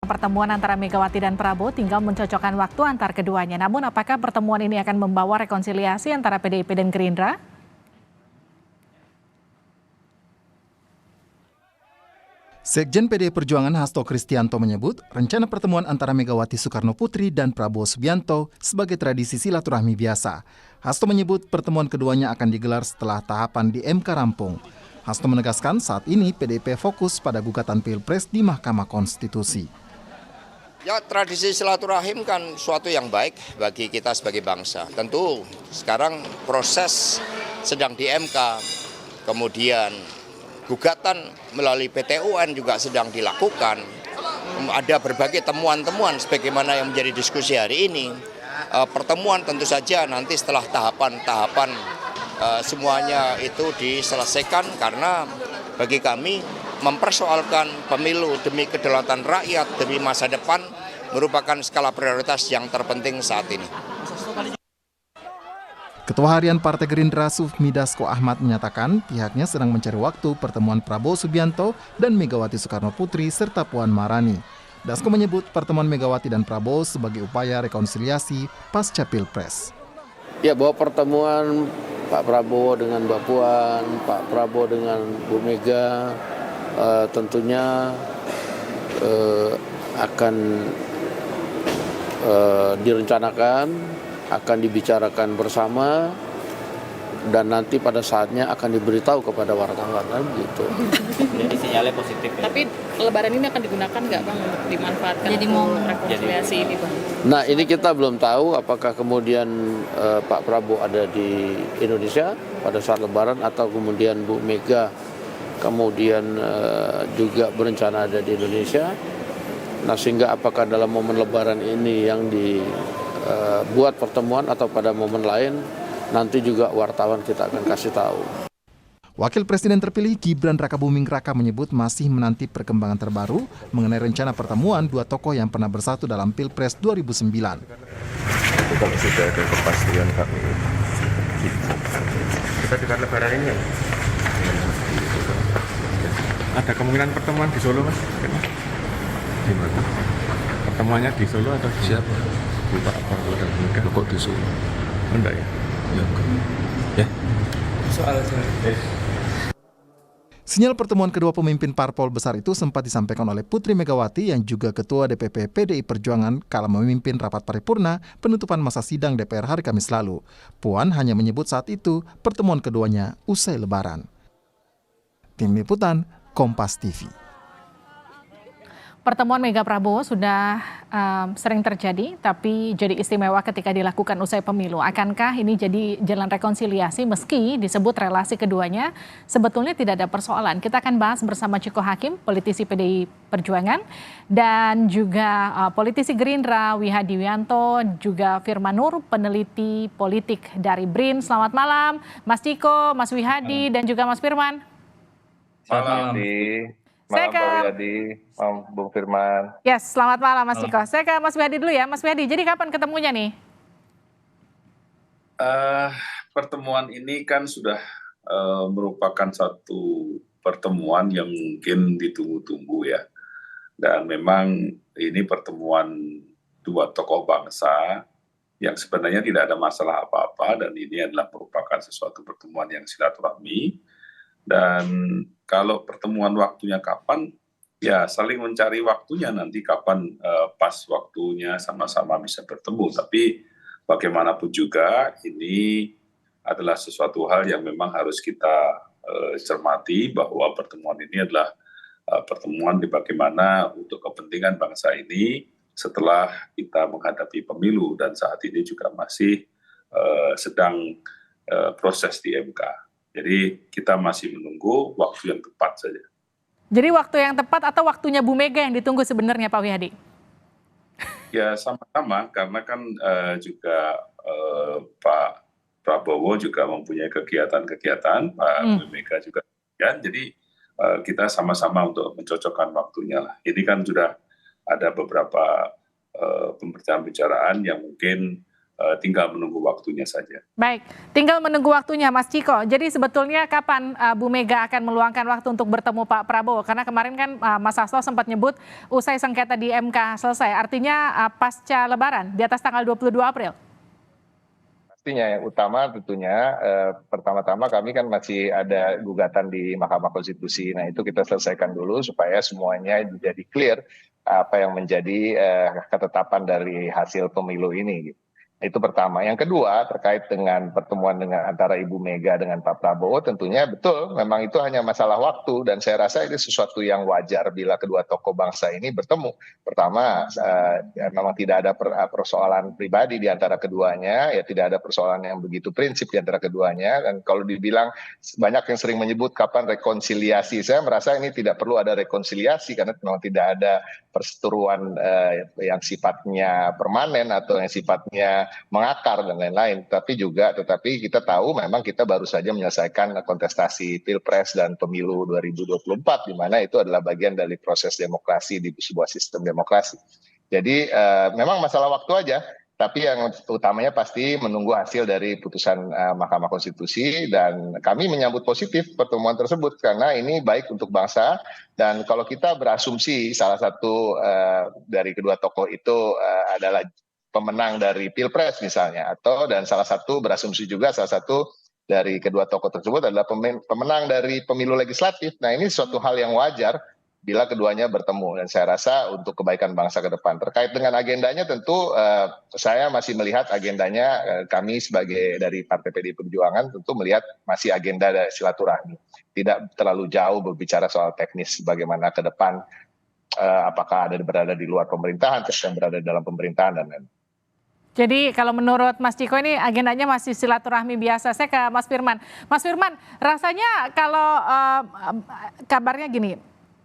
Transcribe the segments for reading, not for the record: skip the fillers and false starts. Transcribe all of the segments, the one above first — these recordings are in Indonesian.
Pertemuan antara Megawati dan Prabowo tinggal mencocokkan waktu antar keduanya. Namun apakah pertemuan ini akan membawa rekonsiliasi antara PDIP dan Gerindra? Sekjen PDI Perjuangan Hasto Kristianto menyebut rencana pertemuan antara Megawati Soekarno Putri dan Prabowo Subianto sebagai tradisi silaturahmi biasa. Hasto menyebut pertemuan keduanya akan digelar setelah tahapan di MK rampung. Hasto menegaskan saat ini PDIP fokus pada gugatan Pilpres di Mahkamah Konstitusi. Ya, tradisi silaturahim kan suatu yang baik bagi kita sebagai bangsa. Tentu sekarang proses sedang di MK, kemudian gugatan melalui PT UN juga sedang dilakukan. Ada berbagai temuan-temuan sebagaimana yang menjadi diskusi hari ini. Pertemuan tentu saja nanti setelah tahapan-tahapan semuanya itu diselesaikan, karena bagi kami mempersoalkan pemilu demi kedaulatan rakyat, demi masa depan merupakan skala prioritas yang terpenting saat ini. Ketua Harian Partai Gerindra Sufmi Dasko Ahmad menyatakan pihaknya sedang mencari waktu pertemuan Prabowo Subianto dan Megawati Soekarno Putri serta Puan Maharani. Dasko menyebut pertemuan Megawati dan Prabowo sebagai upaya rekonsiliasi pasca Pilpres. Ya, bahwa pertemuan Pak Prabowo dengan Mbak Puan, Pak Prabowo dengan Bu Mega tentunya akan direncanakan, akan dibicarakan bersama, dan nanti pada saatnya akan diberitahu kepada wartawan gitu. Jadi sinyalnya positif ya? Tapi Lebaran ini akan digunakan nggak Bang untuk dimanfaatkan Jadi untuk rekonsiliasi ini Bang? Nah, ini kita belum tahu apakah kemudian Pak Prabowo ada di Indonesia pada saat Lebaran atau kemudian Bu Mega kemudian juga berencana ada di Indonesia. Nah, sehingga apakah dalam momen Lebaran ini yang dibuat pertemuan atau pada momen lain, nanti juga wartawan kita akan kasih tahu. Wakil Presiden terpilih Gibran Rakabuming Raka menyebut masih menanti perkembangan terbaru mengenai rencana pertemuan dua tokoh yang pernah bersatu dalam Pilpres 2009. Kalau sudah ada kepastian kami kita dekat Lebaran ini ya? Ada kemungkinan pertemuan di Solo, Mas? Di mana? Pertemuannya di Solo atau siapa? Pak Prabowo dan Mega. Kok di Solo? Enggak ya? Ya enggak. Ya? Soal Sinyal pertemuan kedua pemimpin parpol besar itu sempat disampaikan oleh Putri Megawati yang juga Ketua DPP PDI Perjuangan kala memimpin rapat paripurna penutupan masa sidang DPR hari Kamis lalu. Puan hanya menyebut saat itu pertemuan keduanya usai Lebaran. Tim Liputan, Kompas TV. Pertemuan Mega Prabowo sudah sering terjadi, tapi jadi istimewa ketika dilakukan usai pemilu. Akankah ini jadi jalan rekonsiliasi meski disebut relasi keduanya sebetulnya tidak ada persoalan? Kita akan bahas bersama Ciko Hakim, politisi PDI Perjuangan, dan juga politisi Gerindra Wihadi Wianto, juga Firman Nur, peneliti politik dari BRIN. Selamat malam Mas Ciko, Mas Wihadi, dan juga Mas Firman. malam. Malam Pak Wihadi, malam Bung Firman. Yes, selamat malam Mas Ciko. Saya ke Mas Wihadi dulu ya. Mas Wihadi, jadi kapan ketemunya nih? Pertemuan ini kan sudah merupakan satu pertemuan yang mungkin ditunggu-tunggu ya. Dan memang ini pertemuan dua tokoh bangsa yang sebenarnya tidak ada masalah apa-apa, dan ini adalah merupakan sesuatu pertemuan yang silaturahmi. Dan kalau pertemuan waktunya kapan, ya saling mencari waktunya nanti kapan pas waktunya sama-sama bisa bertemu. Tapi bagaimanapun juga ini adalah sesuatu hal yang memang harus kita cermati, bahwa pertemuan ini adalah pertemuan di bagaimana untuk kepentingan bangsa ini setelah kita menghadapi pemilu, dan saat ini juga masih sedang proses di MK. Jadi kita masih menunggu waktu yang tepat saja. Jadi waktu yang tepat atau waktunya Bu Mega yang ditunggu sebenarnya Pak Wihadi? Ya sama-sama, karena kan juga Pak Prabowo juga mempunyai kegiatan-kegiatan, Pak Bu Mega juga. Ya, jadi kita sama-sama untuk mencocokkan waktunya lah. Ini kan sudah ada beberapa pembicaraan yang mungkin tinggal menunggu waktunya saja. Baik, tinggal menunggu waktunya Mas Ciko. Jadi sebetulnya kapan Bu Mega akan meluangkan waktu untuk bertemu Pak Prabowo? Karena kemarin kan Mas Hasto sempat nyebut usai sengketa di MK selesai. Artinya pasca Lebaran di atas tanggal 22 April. Pastinya yang utama tentunya pertama-tama kami kan masih ada gugatan di Mahkamah Konstitusi. Nah itu kita selesaikan dulu supaya semuanya jadi clear apa yang menjadi ketetapan dari hasil pemilu ini. Itu pertama. Yang kedua terkait dengan pertemuan dengan antara Ibu Mega dengan Pak Prabowo, tentunya betul memang itu hanya masalah waktu dan saya rasa ini sesuatu yang wajar bila kedua tokoh bangsa ini bertemu. Pertama, memang tidak ada persoalan pribadi di antara keduanya, ya tidak ada persoalan yang begitu prinsip di antara keduanya. Dan kalau dibilang banyak yang sering menyebut kapan rekonsiliasi, saya merasa ini tidak perlu ada rekonsiliasi karena memang tidak ada perseteruan yang sifatnya permanen atau yang sifatnya mengakar dan lain-lain. Tetapi kita tahu memang kita baru saja menyelesaikan kontestasi Pilpres dan Pemilu 2024 di mana itu adalah bagian dari proses demokrasi di sebuah sistem demokrasi. Jadi memang masalah waktu aja. Tapi yang utamanya pasti menunggu hasil dari putusan Mahkamah Konstitusi dan kami menyambut positif pertemuan tersebut karena ini baik untuk bangsa dan kalau kita berasumsi salah satu dari kedua tokoh itu adalah pemenang dari Pilpres misalnya dan salah satu berasumsi juga salah satu dari kedua tokoh tersebut adalah pemenang dari pemilu legislatif. Nah ini suatu hal yang wajar bila keduanya bertemu dan saya rasa untuk kebaikan bangsa ke depan. Terkait dengan agendanya tentu saya masih melihat agendanya kami sebagai dari Partai PDI Perjuangan tentu melihat masih agenda dari silaturahmi. Tidak terlalu jauh berbicara soal teknis bagaimana ke depan apakah berada di luar pemerintahan, atau berada dalam pemerintahan dan lain-lain. Jadi kalau menurut Mas Ciko ini agendanya masih silaturahmi biasa. Saya ke Mas Firman. Mas Firman, rasanya kalau kabarnya gini,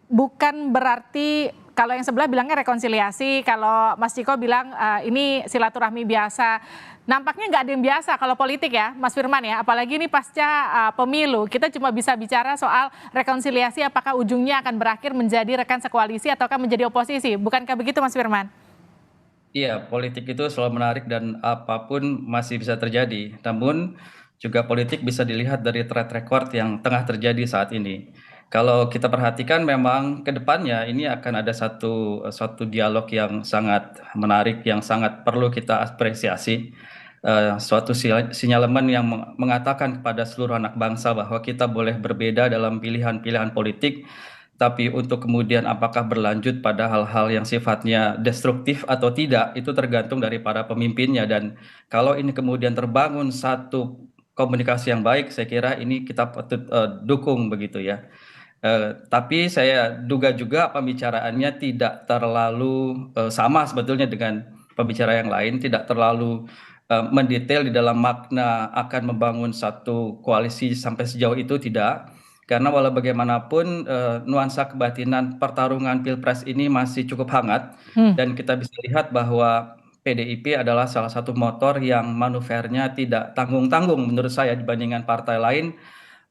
bukan berarti kalau yang sebelah bilangnya rekonsiliasi, kalau Mas Ciko bilang ini silaturahmi biasa. Nampaknya nggak ada yang biasa kalau politik ya, Mas Firman ya. Apalagi ini pasca pemilu, kita cuma bisa bicara soal rekonsiliasi apakah ujungnya akan berakhir menjadi rekan sekoalisi ataukah menjadi oposisi. Bukankah begitu Mas Firman? Iya, politik itu selalu menarik dan apapun masih bisa terjadi. Namun juga politik bisa dilihat dari track record yang tengah terjadi saat ini. Kalau kita perhatikan memang ke depannya ini akan ada suatu dialog yang sangat menarik, yang sangat perlu kita apresiasi. Suatu sinyalemen yang mengatakan kepada seluruh anak bangsa bahwa kita boleh berbeda dalam pilihan-pilihan politik, tapi untuk kemudian apakah berlanjut pada hal-hal yang sifatnya destruktif atau tidak, itu tergantung dari para pemimpinnya. Dan kalau ini kemudian terbangun satu komunikasi yang baik, saya kira ini kita patut dukung begitu ya. Tapi saya duga juga pembicaraannya tidak terlalu sama sebetulnya dengan pembicara yang lain, tidak terlalu mendetail di dalam makna akan membangun satu koalisi sampai sejauh itu tidak. Karena walau bagaimanapun nuansa kebatinan pertarungan Pilpres ini masih cukup hangat dan kita bisa lihat bahwa PDIP adalah salah satu motor yang manuvernya tidak tanggung-tanggung menurut saya dibandingkan partai lain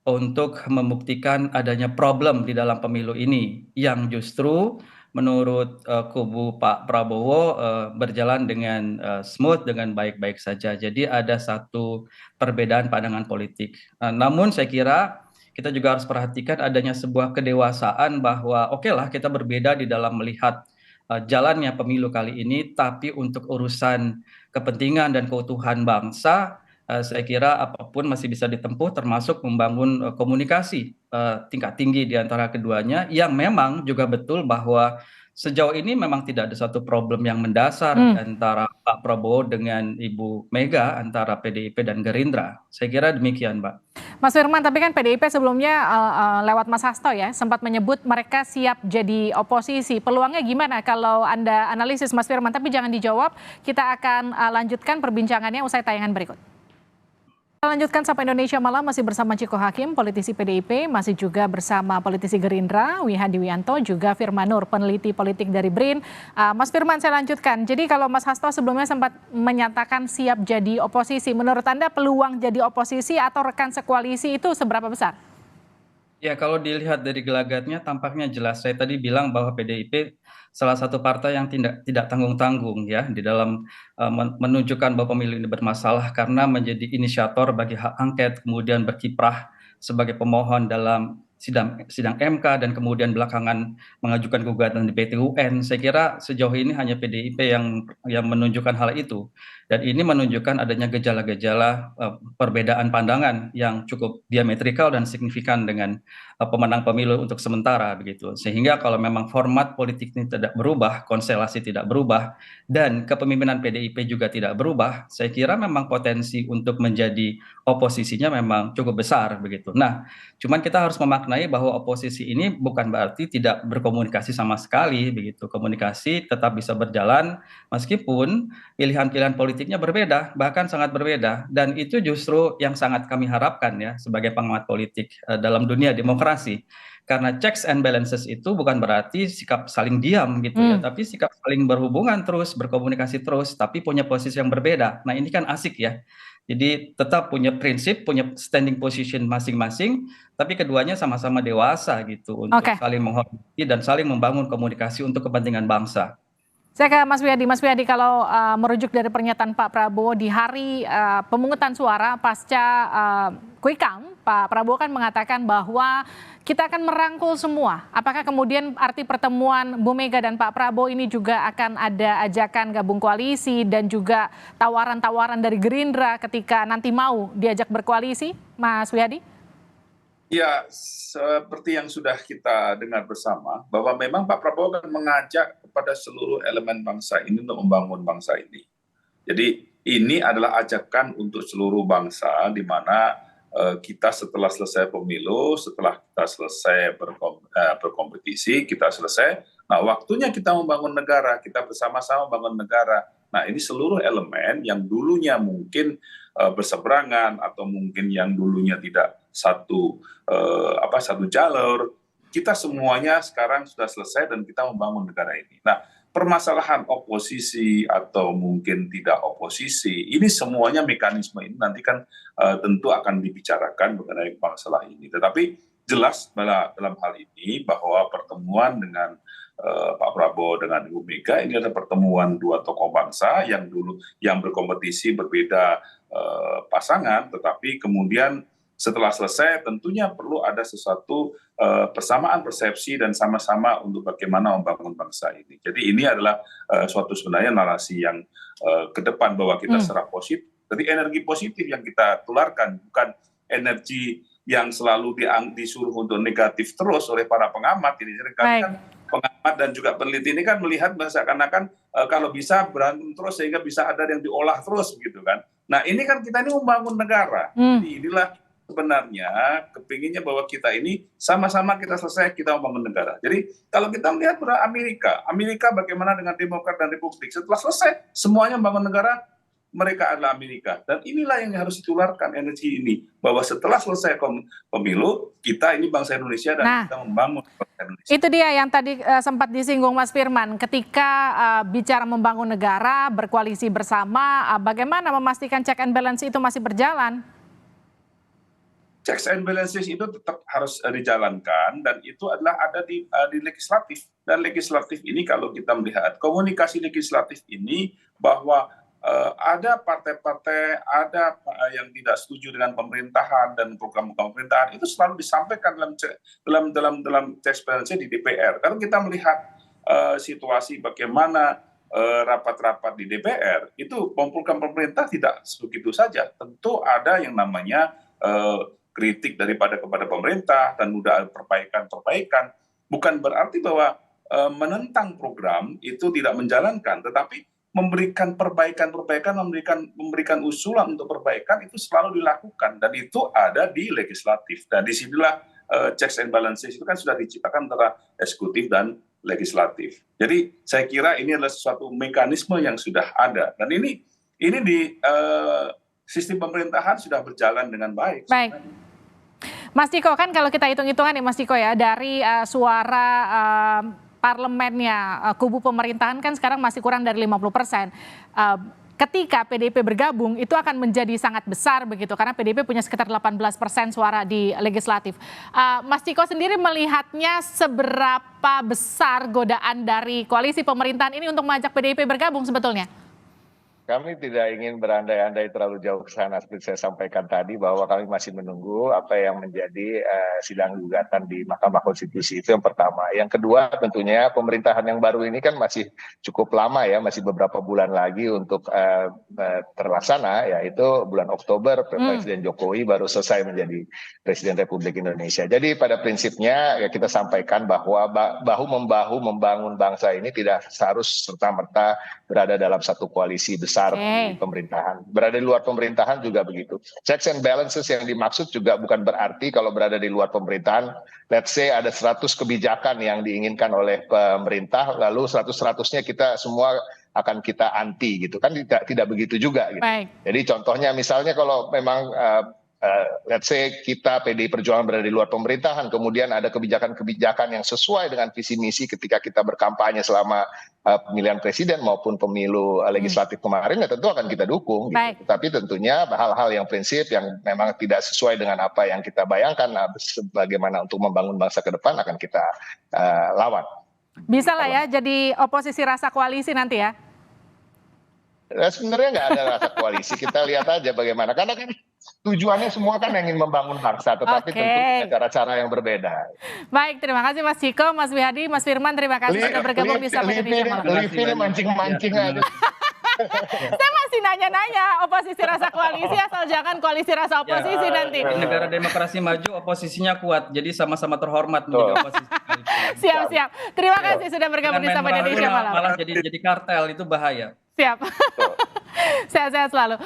untuk membuktikan adanya problem di dalam pemilu ini yang justru menurut kubu Pak Prabowo berjalan dengan smooth, dengan baik-baik saja. Jadi ada satu perbedaan pandangan politik. Namun saya kira kita juga harus perhatikan adanya sebuah kedewasaan bahwa oke lah kita berbeda di dalam melihat jalannya pemilu kali ini, tapi untuk urusan kepentingan dan keutuhan bangsa, saya kira apapun masih bisa ditempuh termasuk membangun komunikasi tingkat tinggi di antara keduanya yang memang juga betul bahwa sejauh ini memang tidak ada satu problem yang mendasar antara Pak Prabowo dengan Ibu Mega, antara PDIP dan Gerindra. Saya kira demikian, Mbak. Mas Firman, tapi kan PDIP sebelumnya lewat Mas Hasto ya sempat menyebut mereka siap jadi oposisi. Peluangnya gimana kalau Anda analisis Mas Firman? Tapi jangan dijawab, kita akan lanjutkan perbincangannya usai tayangan berikut. Kita lanjutkan Sapa Indonesia Malam masih bersama Ciko Hakim, politisi PDIP, masih juga bersama politisi Gerindra, Wihadi Wianto, juga Firman Nur, peneliti politik dari BRIN. Mas Firman, saya lanjutkan. Jadi kalau Mas Hasto sebelumnya sempat menyatakan siap jadi oposisi, menurut Anda peluang jadi oposisi atau rekan sekoalisi itu seberapa besar? Ya, kalau dilihat dari gelagatnya tampaknya jelas. Saya tadi bilang bahwa PDIP salah satu partai yang tidak tanggung-tanggung ya di dalam menunjukkan bahwa pemilu ini bermasalah karena menjadi inisiator bagi hak angket, kemudian berkiprah sebagai pemohon dalam sidang MK dan kemudian belakangan mengajukan gugatan di PT UN. Saya kira sejauh ini hanya PDIP yang menunjukkan hal itu. Dan ini menunjukkan adanya gejala-gejala perbedaan pandangan yang cukup diametrikal dan signifikan dengan pemenang pemilu untuk sementara begitu. Sehingga kalau memang format politik ini tidak berubah, konstelasi tidak berubah, dan kepemimpinan PDIP juga tidak berubah, saya kira memang potensi untuk menjadi oposisinya memang cukup besar begitu. Nah, cuman kita harus memaknai bahwa oposisi ini bukan berarti tidak berkomunikasi sama sekali begitu. Komunikasi tetap bisa berjalan meskipun pilihan-pilihan politiknya berbeda, bahkan sangat berbeda. Dan itu justru yang sangat kami harapkan ya sebagai pengamat politik dalam dunia demokrasi. Karena checks and balances itu bukan berarti sikap saling diam gitu ya, tapi sikap saling berhubungan terus, berkomunikasi terus, tapi punya posisi yang berbeda. Nah ini kan asik ya. Jadi tetap punya prinsip, punya standing position masing-masing, tapi keduanya sama-sama dewasa gitu untuk saling menghormati dan saling membangun komunikasi untuk kepentingan bangsa. Saya ke Mas Wiyadi. Mas Wiyadi, kalau merujuk dari pernyataan Pak Prabowo di hari pemungutan suara pasca quick count, Pak Prabowo kan mengatakan bahwa kita akan merangkul semua. Apakah kemudian arti pertemuan Bu Mega dan Pak Prabowo ini juga akan ada ajakan gabung koalisi dan juga tawaran-tawaran dari Gerindra ketika nanti mau diajak berkoalisi, Mas Wiyadi? Ya, seperti yang sudah kita dengar bersama, bahwa memang Pak Prabowo akan mengajak kepada seluruh elemen bangsa ini untuk membangun bangsa ini. Jadi ini adalah ajakan untuk seluruh bangsa, di mana kita setelah selesai pemilu, setelah kita selesai berkompetisi, kita selesai, nah waktunya kita membangun negara, kita bersama-sama membangun negara. Nah ini seluruh elemen yang dulunya mungkin berseberangan atau mungkin yang dulunya tidak satu jalur, kita semuanya sekarang sudah selesai dan kita membangun negara ini. Nah, permasalahan oposisi atau mungkin tidak oposisi, ini semuanya mekanisme ini nanti kan tentu akan dibicarakan mengenai masalah ini. Tetapi jelas dalam hal ini bahwa pertemuan dengan Pak Prabowo dengan Ibu Mega ini adalah pertemuan dua tokoh bangsa yang berkompetisi berbeda pasangan, tetapi kemudian setelah selesai tentunya perlu ada sesuatu persamaan persepsi dan sama-sama untuk bagaimana membangun bangsa ini. Jadi ini adalah suatu sebenarnya narasi yang ke depan bahwa kita secara positif. Jadi energi positif yang kita tularkan, bukan energi yang selalu disuruh untuk negatif terus oleh para pengamat. Ini kan pengamat dan juga peneliti ini kan melihat seakan-akan kalau bisa berantem terus sehingga bisa ada yang diolah terus begitu kan. Nah ini kan kita ini membangun negara. Jadi inilah sebenarnya kepinginnya bahwa kita ini sama-sama kita selesai, kita membangun negara. Jadi kalau kita melihat pada Amerika bagaimana dengan Demokrat dan Republik, setelah selesai semuanya membangun negara, mereka adalah Amerika. Dan inilah yang harus ditularkan energi ini, bahwa setelah selesai pemilu, kita ini bangsa Indonesia dan kita membangun bangsa Indonesia. Itu dia yang tadi sempat disinggung Mas Firman, ketika bicara membangun negara, berkoalisi bersama, bagaimana memastikan check and balance itu masih berjalan? Checks and balances itu tetap harus dijalankan dan itu adalah ada di legislatif. Dan legislatif ini kalau kita melihat komunikasi legislatif ini bahwa ada partai-partai, ada yang tidak setuju dengan pemerintahan dan program pemerintahan itu selalu disampaikan dalam checks balance di DPR. Kalau kita melihat situasi bagaimana rapat-rapat di DPR itu program pemerintah tidak begitu saja. Tentu ada yang namanya kritik kepada pemerintah dan udah perbaikan, bukan berarti bahwa menentang program itu tidak menjalankan, tetapi memberikan perbaikan, memberikan usulan untuk perbaikan itu selalu dilakukan dan itu ada di legislatif. Dan disinilah checks and balances itu kan sudah diciptakan antara eksekutif dan legislatif. Jadi saya kira ini adalah suatu mekanisme yang sudah ada dan ini di sistem pemerintahan sudah berjalan dengan baik. Baik. Mas Ciko, kan kalau kita hitung-hitungan nih Mas Ciko ya, dari suara parlemennya kubu pemerintahan kan sekarang masih kurang dari 50%. ketika PDIP bergabung itu akan menjadi sangat besar begitu, karena PDIP punya sekitar 18% suara di legislatif. Mas Ciko sendiri melihatnya seberapa besar godaan dari koalisi pemerintahan ini untuk mengajak PDIP bergabung sebetulnya? Kami tidak ingin berandai-andai terlalu jauh ke sana seperti saya sampaikan tadi, bahwa kami masih menunggu apa yang menjadi sidang gugatan di Mahkamah Konstitusi. Itu yang pertama. Yang kedua, tentunya pemerintahan yang baru ini kan masih cukup lama ya, masih beberapa bulan lagi untuk terlaksana, yaitu bulan Oktober Presiden Jokowi baru selesai menjadi Presiden Republik Indonesia. Jadi pada prinsipnya ya kita sampaikan bahwa bahu-membahu membangun bangsa ini tidak harus serta-merta berada dalam satu koalisi besar di pemerintahan. Berada di luar pemerintahan juga begitu. Checks and balances yang dimaksud juga bukan berarti kalau berada di luar pemerintahan, let's say ada 100 kebijakan yang diinginkan oleh pemerintah, lalu 100-100-nya kita semua akan kita anti gitu kan, tidak begitu juga gitu. Jadi contohnya misalnya kalau memang let's say kita PDI Perjuangan berada di luar pemerintahan, kemudian ada kebijakan-kebijakan yang sesuai dengan visi misi ketika kita berkampanye selama pemilihan presiden maupun pemilu legislatif kemarin, ya tentu akan kita dukung. Gitu. Tapi tentunya hal-hal yang prinsip yang memang tidak sesuai dengan apa yang kita bayangkan, bagaimana untuk membangun bangsa ke depan akan kita lawan. Bisa lah ya jadi oposisi rasa koalisi nanti ya? Sebenarnya nggak ada rasa koalisi, kita lihat aja bagaimana. Karena kan tujuannya semua kan ingin membangun bangsa, tetapi tentu punya cara-cara yang berbeda. Baik, terima kasih Mas Ciko, Mas Wihadi, Mas Firman, terima kasih sudah bergabung di Sapa Indonesia Malam. Livin mancing-mancing aja. Saya masih nanya-nanya oposisi rasa koalisi, asal jangan koalisi rasa oposisi nanti. Negara demokrasi maju, oposisinya kuat, jadi sama-sama terhormat menjadi oposisi. Siap. Terima kasih sudah bergabung di Sapa Indonesia Malam. Malah jadi kartel, itu bahaya. Siap. Sehat-sehat selalu.